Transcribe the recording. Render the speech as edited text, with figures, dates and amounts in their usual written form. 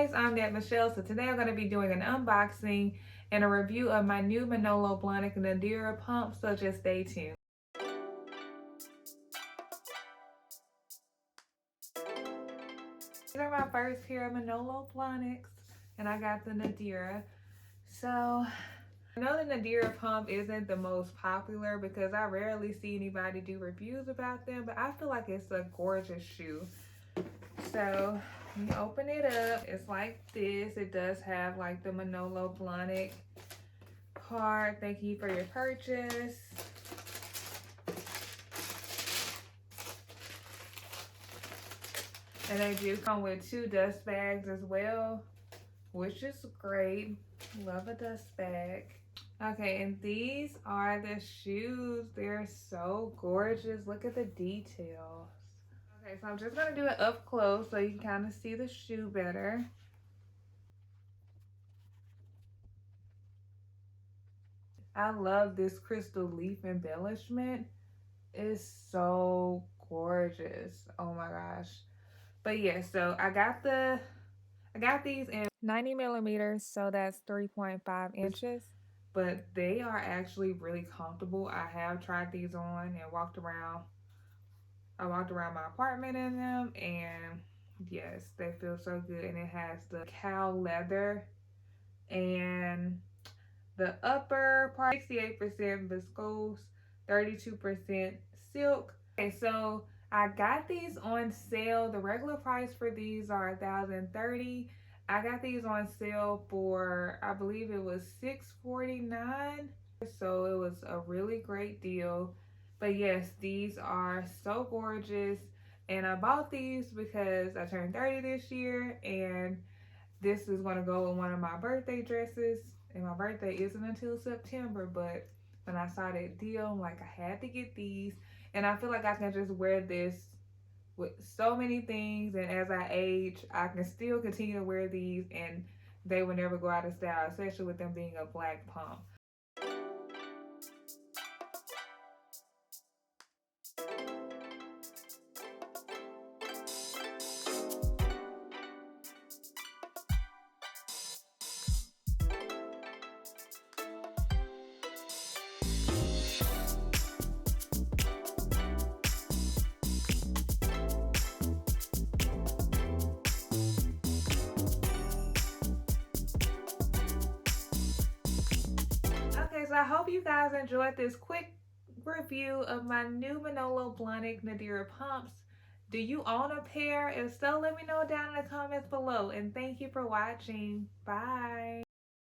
guys, I'm that Michelle. So today I'm going to be doing an unboxing and a review of my new Manolo Blahnik Nadira Pumps, so just stay tuned. These are my first pair of Manolo Blahniks, and I got the Nadira. So I know the Nadira pump isn't the most popular because I rarely see anybody do reviews about them, but I feel like it's a gorgeous shoe. So you open it up, it's like this. It does have like the Manolo Blahnik card. Thank you for your purchase. And they do come with 2 dust bags as well, which is great. Love a dust bag. Okay, and these are the shoes. They're so gorgeous. Look at the details. Okay, so I'm just gonna do it up close so you can kind of see the shoe better. I love this crystal leaf embellishment. It's so gorgeous. Oh my gosh. But yeah, so I got these in 90 millimeters, so that's 3.5 inches. But they are actually really comfortable. I have tried these on and walked around. I walked around my apartment in them, and yes, they feel so good. And it has the cow leather, and the upper part 68% viscose, 32% silk. Okay, so I got these on sale. The regular price for these are $1,030. I got these on sale for, I believe it was $649. So it was a really great deal. But yes, these are so gorgeous. And I bought these because I turned 30 this year, and this is going to go with one of my birthday dresses. And my birthday isn't until September, but when I saw that deal, I'm like, I had to get these. And I feel like I can just wear this with so many things, and as I age, I can still continue to wear these, and they will never go out of style, especially with them being a black pump. Okay, so I hope you guys enjoyed this quick review of my new Manolo Blahnik Nadira Pumps. Do you own a pair? If so, let me know down in the comments below. And thank you for watching. Bye.